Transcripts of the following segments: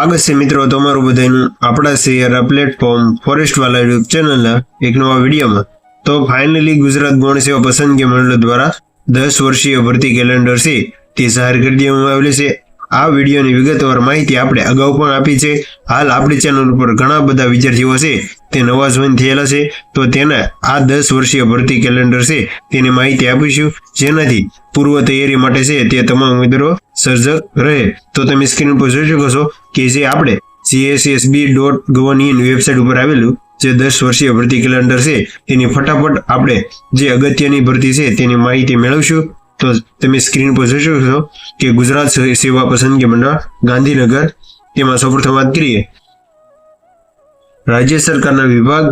સ્વાગત છે મિત્રો તમારું બધાનું આપણા શહેરના પ્લેટફોર્મ ફોરેસ્ટવાલા યુટ્યુબ ચેનલના એક નવા વિડીયોમાં। તો ફાઇનલી ગુજરાત ગૌણ સેવા પસંદગી મંડળ દ્વારા 10 વર્ષીય ભરતી કેલેન્ડર છે તે જાહેર કરી દેવામાં આવેલું છે। આ વિડીયોની વિગતવાર માહિતી આપણે અગાઉ પણ આપી છે। હાલ આપણી ચેનલ ઉપર ઘણા બધા વિદ્યાર્થીઓ છે તે નવા જોઈન થયેલા છે, તો તેના આ 10 વર્ષીય ભરતી કેલેન્ડર છે તેની માહિતી આપીશું, જેનાથી પૂર્વ તૈયારી માટે છે તે તમામ ઉમેદવારો સર્જક રહે। તો તમે સ્ક્રીન પર જોઈ શકો છો કે જે આપણે gssb.gov.in વેબસાઇટ ઉપર આવેલું જે 10 વર્ષીય ભરતી કેલેન્ડર છે તેની ફટાફટ આપણે જે અગત્યની ભરતી છે તેની માહિતી મેળવશું। તો તમે સ્ક્રીન પર જોઈ શકો છો કે ગુજરાત સેવા પસંદગી મંડળ ગાંધીનગર, તેમાં સૌપ્રથમ વાત કરીએ રાજ્ય સરકારના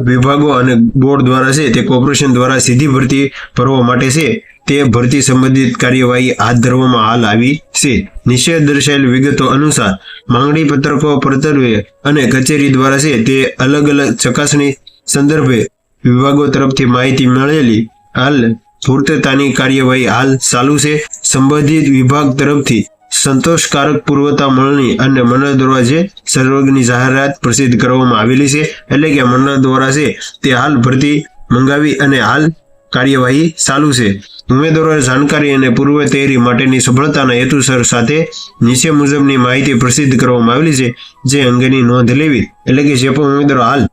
વિભાગો અને બોર્ડ દ્વારા છે તે કોર્પોરેશન દ્વારા સીધી ભરતી ભરવા માટે છે તે ભરતી સંબંધિત કાર્યવાહી હાથ ધરવામાં હાલ આવી છે। નીચે દર્શાવેલ વિગતો અનુસાર માંગણી પત્રકો પરતરવે અને કચેરી દ્વારા છે તે અલગ અલગ ચકાસણી સંદર્ભે વિભાગો તરફથી માહિતી મળેલી હાલ પૂર્તતાની કાર્યવાહી હાલ ચાલુ છે। સંબંધિત વિભાગ તરફથી સંતોષકારક પૂર્વતા મળની અને મંડળ દ્વારા જે સર્વગ્ની જાહેરાત પ્રસિદ્ધ કરવામાં આવેલી છે, એટલે કે મંડળ દ્વારા છે તે હાલ ભરતી મંગાવી અને હાલ કાર્યવાહી ચાલુ છે। ઉમેદવારો જાણકારી અને પૂર્વ તૈયારી માટેની સફળતાના હેતુસર સાથે નીચે મુજબની માહિતી પ્રસિદ્ધ કરવામાં આવેલી છે, જે અંગેની નોંધ લેવી। એટલે કે જે પણ ઉમેદવારો હાલ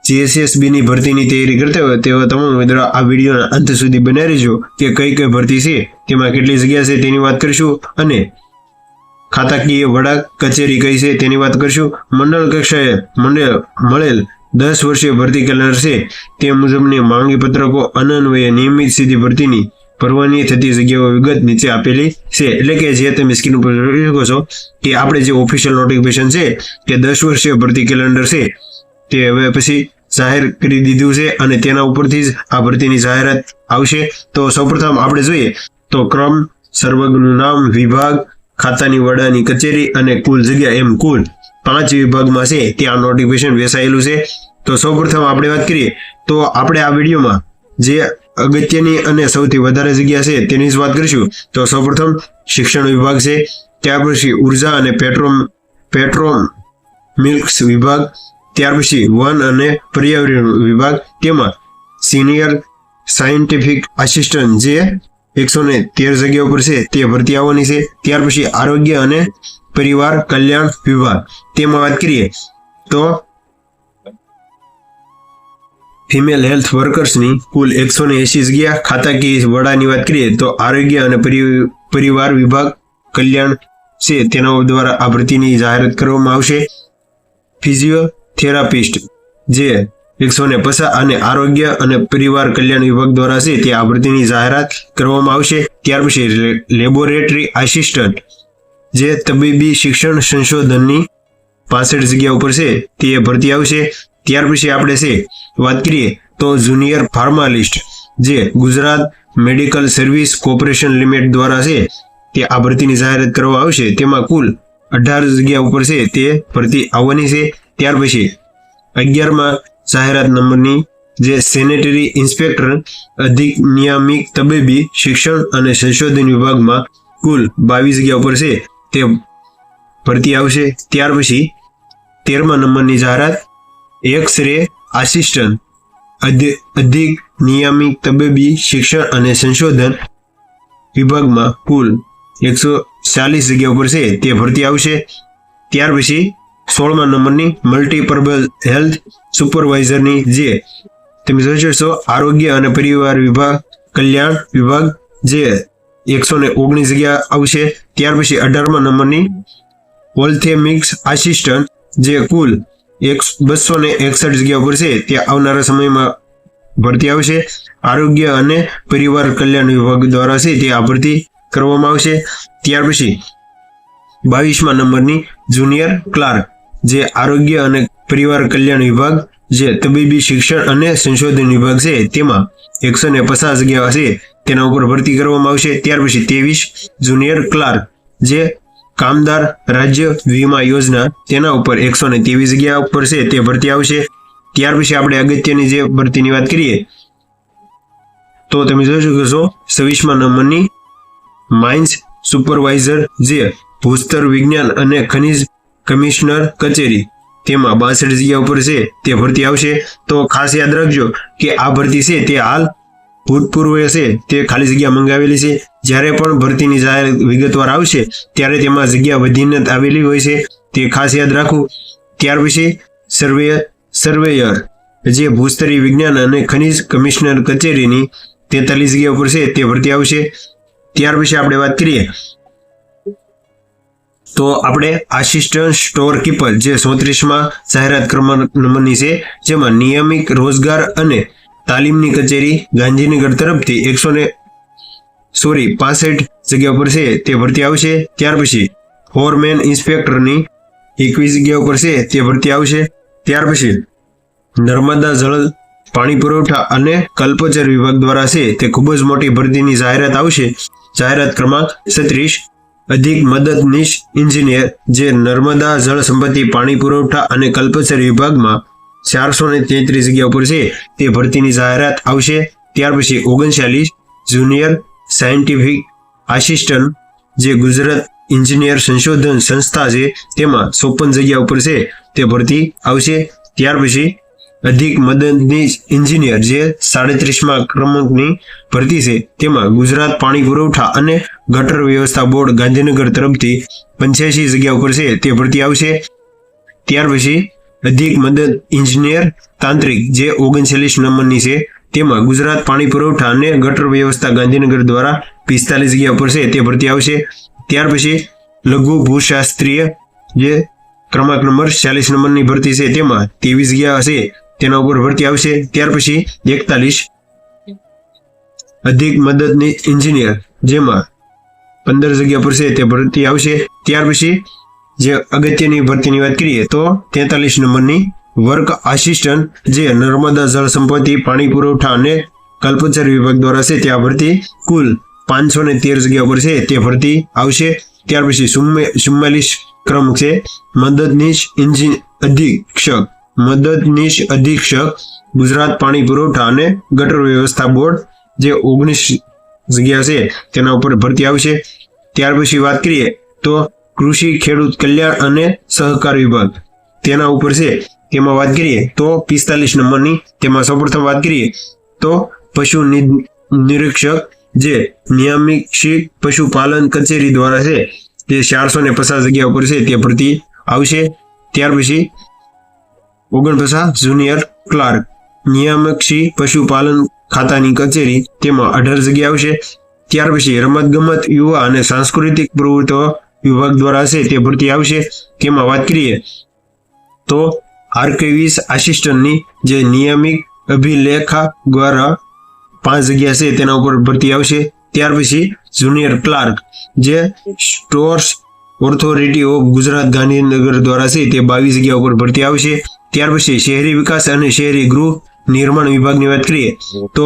GSSB ની ભરતીની તૈયારી કરતા હોય તેવા તમામ ઉમેદવારો આ વિડીયોના અંત સુધી બન્યા રહેજો કે કઈ ભરતી છે તેમાં કેટલી જગ્યા છે તેની વાત કરીશું અને ખાતાકીય વડા કચેરી કઈ છે તેની વાત કરીશું। મંડળ કક્ષાએ મળેલ 10 વર્ષીય ભરતી કેલેન્ડર છે તે મુજબની માંગણી પત્રકો અન્વયે નિયમિત સીધી ભરતીની ભરવાની થતી જગ્યાઓ વિગત નીચે આપેલી છે। એટલે કે જે તમે સ્ક્રીન ઉપર જોઈ શકો છો કે આપણે જે ઓફિશિયલ નોટિફિકેશન છે કે 10 વર્ષીય ભરતી કેલેન્ડર છે તે હવે પછી જાહેર કરી દીધું છે અને તેના ઉપરથી જ આ ભરતીની જાહેરાત આવશે। તો સૌપ્રથમ આપણે જોઈએ તો ક્રમ, સર્વગનું નામ, વિભાગ, ખાતાની વડાની કચેરી અને કુલ જગ્યા, એમ કુલ 5 વિભાગમાં છે ત્યાં નોટિફિકેશન વેચાયેલું છે। તો સૌપ્રથમ આપણે વાત કરીએ તો આપણે આ વિડીયોમાં જે અગત્યની અને સૌથી વધારે જગ્યા છે તેની જ વાત કરીશું। તો સૌપ્રથમ શિક્ષણ વિભાગ છે, ત્યાર પછી ઉર્જા અને પેટ્રોમ મિલ્ક્સ વિભાગ, ત્યાર પછી વન અને પર્યાવરણ વિભાગ, તેમાં સિનિયર સાયન્ટિફિક આસિસ્ટન્ટ જે 113 જગ્યા ઉપર છે તે ભરતી આવવાની છે। ત્યાર પછી આરોગ્ય અને પરિવાર કલ્યાણ વિભાગ, તેમાં વાત કરીએ તો ફિમેલ હેલ્થ વર્કર્સની કુલ 180 જગ્યા। ખાતાકીય વડાની વાત કરીએ તો આરોગ્ય અને પરિવાર વિભાગ કલ્યાણ છે તેના દ્વારા આ ભરતીની જાહેરાત કરવામાં આવશે। ફિઝિયોથેરાપિસ્ટ જે 150 અને આરોગ્ય અને પરિવાર કલ્યાણ વિભાગ દ્વારા છે તે આ ભરતીની જાહેરાત કરવામાં આવશે। ત્યાર પછી લેબોરેટરી આસિસ્ટન્ટ જે તબીબી શિક્ષણ સંશોધનની 65 જગ્યા ઉપર છે તે ભરતી આવશે। ત્યાર પછી આપણે છે વાત કરીએ તો જુનિયર ફાર્માલિસ્ટ જે Gujarat medical service corporation limited દ્વારા છે તે આ ભરતીની જાહેરાત કરવામાં આવશે, તેમાં કુલ 18 જગ્યા ઉપર છે તે ભરતી આવવાની છે। ત્યાર પછી 11માં જાહેરાત નંબરની જે સેનેટરી ઇન્સ્પેક્ટર અધિક નિયામિક તબીબી શિક્ષણ અને સંશોધન વિભાગમાં કુલ 22 જગ્યા ઉપર છે તે ભરતી આવશે। ત્યાર પછી 13મા નંબરની જાહેરાત એક્સ-રે આસિસ્ટન્ટ અધિક નિયામિક તબીબી શિક્ષણ અને સંશોધન વિભાગમાં કુલ 140 જગ્યા ઉપર છે તે ભરતી આવશે। ત્યાર પછી 16મા નંબરની મલ્ટીપર્પઝ હેલ્થ સુપરવાઇઝરની જે તમે જોઈ શકો આરોગ્ય અને પરિવાર વિભાગ કલ્યાણ વિભાગ જે 119 જગ્યા આવશે। ત્યાર પછી 18મા નંબરની ઓલ્થેમિક્સ આસિસ્ટન્ટ જે કુલ 261 જગ્યા ઉપર છે તે આવનારા સમયમાં ભરતી આવશે। આરોગ્ય અને પરિવાર કલ્યાણ વિભાગ દ્વારા છે તે આ ભરતી કરવામાં આવશે। ત્યાર પછી 22મા નંબરની જુનિયર ક્લાર્ક જે આરોગ્ય અને પરિવાર કલ્યાણ વિભાગ જે તબીબી શિક્ષણ અને સંશોધન વિભાગ છે તેમાં 150 જગ્યા છે તેના ઉપર ભરતી કરવામાં આવશે। ત્યાર પછી 23 જુનિયર ક્લાર્ક જે કામદાર રાજ્ય વીમા યોજના તેના ઉપર 123 જગ્યા ઉપર છે તે ભરતી આવશે। ત્યાર પછી આપણે અગત્યની જે ભરતીની વાત કરીએ તો તમે જોઈ શકો છો 26મા નંબરની માઇન્સ સુપરવાઇઝર જે ભૂસ્તર વિજ્ઞાન અને ખનિજ કમિશનર કચેરી તેમાં 62 જગ્યા ઉપર છે તે ભરતી આવશે. તો ખાસ યાદ રાખજો કે આ ભરતી છે તે હાલ ભૂતપૂર્વ છે તે ખાલી જગ્યા મંગાવેલી છે. જ્યારે પણ ભરતીની જાહેર વિગતવાર આવશે ત્યારે તેમાં જગ્યા વધીને આવેલી હોય છે, તે ખાસ યાદ રાખવું. ત્યાર પછી સર્વેયર જે ભૂસ્તરીય વિજ્ઞાન અને ખનિજ કમિશનર કચેરીની 43 જગ્યા ઉપર છે તે ભરતી આવશે. ત્યાર પછી આપણે વાત કરીએ તો આપણે આસિસ્ટન્ટ સ્ટોર કીપર જે 34માં જાહેરાત ક્રમાંક નંબરની છે, જેમાં નિયમિત રોજગાર અને તાલીમની કચેરી ગાંધીનગર તરફથી 65 જગ્યા ઉપર છે તે ભરતી આવશે. ત્યાર પછી ફોરમેન ઇન્સ્પેક્ટરની 21 જગ્યા ઉપર છે તે ભરતી આવશે. ત્યાર પછી નર્મદા જળ પાણી પુરવઠા અને કલ્પચર વિભાગ દ્વારા છે તે ખૂબ જ મોટી ભરતીની જાહેરાત આવશે. જાહેરાત ક્રમાંક 36 અધિક મદદનીશ એન્જિનિયર જે નર્મદા જળ સંપત્તિ પાણી પુરવઠા અને કલ્પચર વિભાગમાં 433 જગ્યા ઉપર છે તે ભરતીની જાહેરાત આવશે. ત્યાર પછી 39 જુનિયર સાયન્ટિફિક આસિસ્ટન્ટ જે ગુજરાત એન્જિનિયર સંશોધન સંસ્થા છે તેમાં 54 જગ્યા ઉપર છે તે ભરતી આવશે. ત્યાર પછી અધિક મદદનીશ એન્જિનિયર જે 37માં ક્રમાંકની ભરતી છે તેમાં ગુજરાત પાણી પુરવઠા અને ગટર વ્યવસ્થા બોર્ડ ગાંધીનગર તરફથી 85 જગ્યા ઉપર છે તે ભરતી આવશે. ત્યાર પછી અધિક મદદ એન્જિનિયર તાંત્રિક જે 39 નંબરની છે તેમાં ગુજરાત પાણી પુરવઠા અને ગટર વ્યવસ્થા ગાંધીનગર દ્વારા 45 જગ્યા ઉપર છે તે ભરતી આવશે. ત્યાર પછી લઘુ ભૂશાસ્ત્રીય જે ક્રમાંક નંબર 46 નંબરની ભરતી છે તેમાં 23 જગ્યા હશે તેના ઉપર ભરતી આવશે. ત્યાર પછી 41 અધિક મદદની એન્જિનિયર જેમાં 15 જગ્યા પર છે તે ભરતી આવશે. ત્યાર પછી જે અગત્યની ભરતીની વાત કરીએ તો 43 નંબરની વર્ક આસિસ્ટન્ટ જે નર્મદા જળ સંપત્તિ પાણી પુરવઠા અને કલ્પચર વિભાગ દ્વારા છે ત્યાં ભરતી કુલ 513 જગ્યા પર છે તે ભરતી આવશે. ત્યાર પછી 44 ક્રમ છે મદદનીશ અધિક્ષક ગુજરાત પાણી પુરવઠા અને ગટર વ્યવસ્થા બોર્ડ જે 19 જગ્યા છે તેના ઉપર ભરતી આવશે. ત્યાર પછી વાત કરીએ તો કૃષિ ખેડૂત કલ્યાણ અને સહકાર વિભાગ તેના ઉપર છે તેમાં વાત કરીએ તો 45 નંબરની તેમાં સૌપ્રથમ વાત કરીએ તો પશુ નિરીક્ષક જે નિયામિક પશુપાલન કચેરી દ્વારા છે તે 450 જગ્યા ઉપર છે તે ભરતી આવશે. ત્યાર પછી 49 જુનિયર ક્લાર્ક નિયામક પશુપાલન ખાતાની કચેરી તેમાં 18 જગ્યા આવશે. ત્યાર પછી રમતગમત યુવા અને સાંસ્કૃતિક પ્રવૃત્તિઓ વિભાગ દ્વારા છે તે ભરતી આવશે. તેમાં વાત કરીએ તો આર્કાઇવિસ્ટ આસિસ્ટન્ટની જે નિયમિત અભિલેખા દ્વારા 5 જગ્યા છે તેના ઉપર ભરતી આવશે. ત્યાર પછી જુનિયર ક્લાર્ક જે stores authority of Gujarat Gandhinagar દ્વારા છે તે 22 જગ્યા ઉપર ભરતી આવશે. ત્યાર પછી શહેરી વિકાસ અને શહેરી ગૃહ નિર્માણ વિભાગની વાત કરીએ તો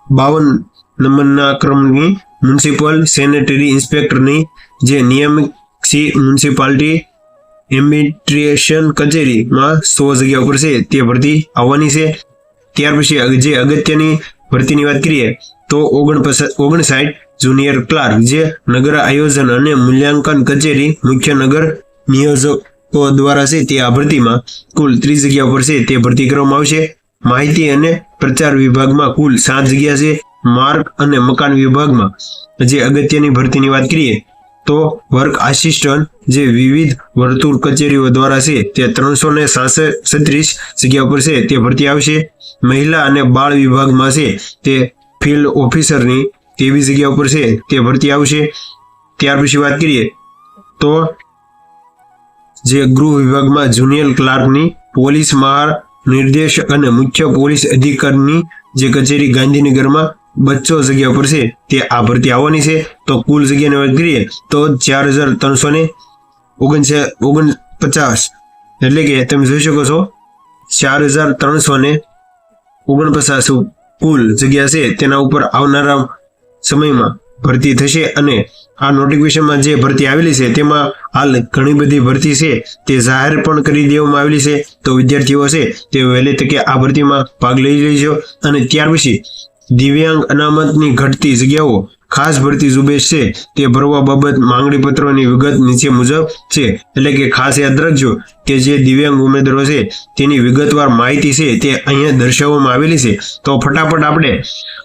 52 નંબરના ક્રમની મ્યુનિસિપલ સેનેટરી ઇન્સ્પેક્ટરની જે નિયમિત મ્યુનિસિપાલિટી એડમિનિસ્ટ્રેશન કચેરીમાં 100 જગ્યા ઉપર છે તે ભરતી આવવાની છે. ત્યાર પછી જે અગત્યની ભરતીની વાત કરીએ તો 59 જુનિયર ક્લાર્ક જે નગર આયોજન અને મૂલ્યાંકન કચેરી મુખ્ય નગર નિયોજકો દ્વારા છે તે આ ભરતીમાં કુલ 30 જગ્યા ઉપર છે તે ભરતી કરવામાં આવશે. માહિતી અને પ્રચાર વિભાગમાં કુલ 7 જગ્યા છે. માર્ગ અને મકાન વિભાગમાં જે અગત્યની ભરતીની વાત કરીએ તો વર્ક આસિસ્ટન્ટ જે વિવિધ વર્તુળ કચેરીઓ દ્વારા છે તે 336 જગ્યા ઉપર છે તે ભરતી આવશે. મહિલા અને બાળ વિભાગમાં છે તે ફિલ્ડ ઓફિસરની 23 જગ્યા ઉપર છે તે ભરતી આવશે. ત્યાર પછી વાત કરીએ તો જે ગૃહ વિભાગમાં જુનિયર ક્લાર્કની પોલીસ મહાનિર્દેશક અને મુખ્ય પોલીસ અધિકારીની જે કચેરી ગાંધીનગરમાં 200 જગ્યા પર છે તે આ ભરતી આવવાની છે. તો કુલ જગ્યાની વાત કરીએ તો 4349 એટલે કે તમે જોઈ શકો છો 4349 કુલ જગ્યા છે તેના ઉપર આવનારા સમયમાં ભરતી થશે. અને આ નોટિફિકેશનમાં જે ભરતી આવેલી છે તેમાં હાલ ઘણી બધી ભરતી છે તે જાહેર પણ કરી દેવામાં આવેલી છે. તો વિદ્યાર્થીઓ છે તે વહેલી તકે આ ભરતીમાં ભાગ લઈ લેજો. અને ત્યાર પછી દિવ્યાંગ અનામતની ઘટતી જગ્યાઓ ખાસ ભરતી ઝુંબેશ છે તે ભરવા બાબત માંગણી પત્રોની વિગત નીચે મુજબ છે. એટલે કે ખાસ યાદ રાખજો કે જે દિવ્યાંગ ઉમેદવારો છે તેની વિગતવાર માહિતી છે તે અહીંયા દર્શાવવામાં આવેલી છે. તો ફટાફટ આપણે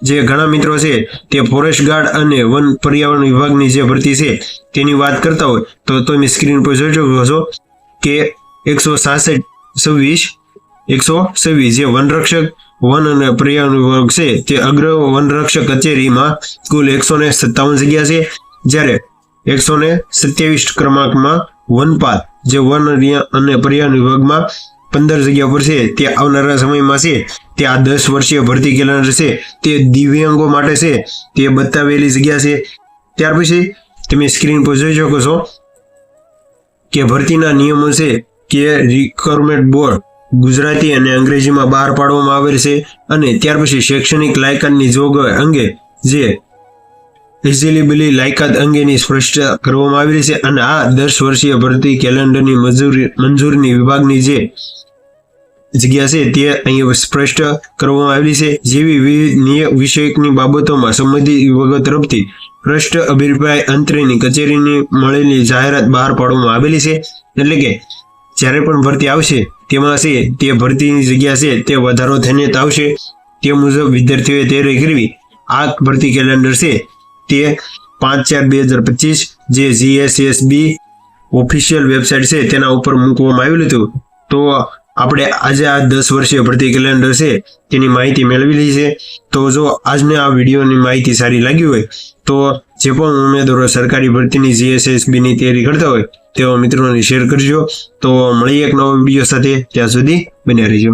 જે ઘણા મિત્રો છે તે ફોરેસ્ટ ગાર્ડ અને વન પર્યાવરણ વિભાગની જે ભરતી છે તેની વાત કરતા હોય તો તમે સ્ક્રીન પર જોઈ શકો છો કે 126 જે વનરક્ષક વન અને પર્યાવરણ વિભાગ છે તે અગ્ર વનરક્ષક કચેરીમાં કુલ 157 જગ્યા છે, જ્યારે 127 ક્રમાંકમાં વનપાલ જે વન અને પર્યાવરણ વિભાગમાં 15 જગ્યા પર છે તે આવનારા સમયમાં છે તે આ 10 વર્ષીય ભરતી કેલેન્ડર છે તે દિવ્યાંગો માટે છે તે બતાવેલી જગ્યા છે. ત્યાર પછી તમે સ્ક્રીન પર જોઈ શકો છો કે ભરતીના નિયમો છે કે રિક્વાયરમેન્ટ બોર્ડ ગુજરાતી અને અંગ્રેજીમાં બહાર પાડવામાં આવેલ છે. અને ત્યાર પછી શૈક્ષણિક લાયકાતની જોગવાઈ અંગે જે એલિજિબિલિટી લાયકાત અંગેની સ્પષ્ટતા કરવામાં આવેલી છે. અને આ 10 વર્ષીય ભરતી કેલેન્ડરની મંજૂરીની વિભાગની જે જગ્યા છે તે અહીં સ્પષ્ટ કરવામાં આવેલી છે. જેવી વિવિધ વિષયકની બાબતોમાં સંબંધિત વિભાગો તરફથી ભ્રષ્ટ અભિપ્રાય અંતરેની કચેરીની મળેલી જાહેરાત બહાર પાડવામાં આવેલી છે. એટલે કે જ્યારે પણ ભરતી આવશે તેમાં છે તે ભરતીની જગ્યા છે તે વધારો થઈને આવશે તે મુજબ વિદ્યાર્થીઓએ તૈયારી કરવી. આ ભરતી કેલેન્ડર છે તે 5/4/2025 જે GSSB ઓફિશિયલ વેબસાઇટ છે તેના ઉપર મૂકવામાં આવેલું હતું. તો આપણે આજે આ 10 વર્ષીય ભરતી કેલેન્ડર છે તેની માહિતી મેળવી લીધી છે. તો જો આજને આ વિડીયોની માહિતી સારી લાગી હોય તો જે પણ ઉમેદવારો સરકારી ભરતીની GSSB ની તૈયારી કરતા હોય તેવા મિત્રોને શેર કરજો. તો મળીએ એક નવો વિડીયો સાથે, ત્યાં સુધી બન્યા રહેજો.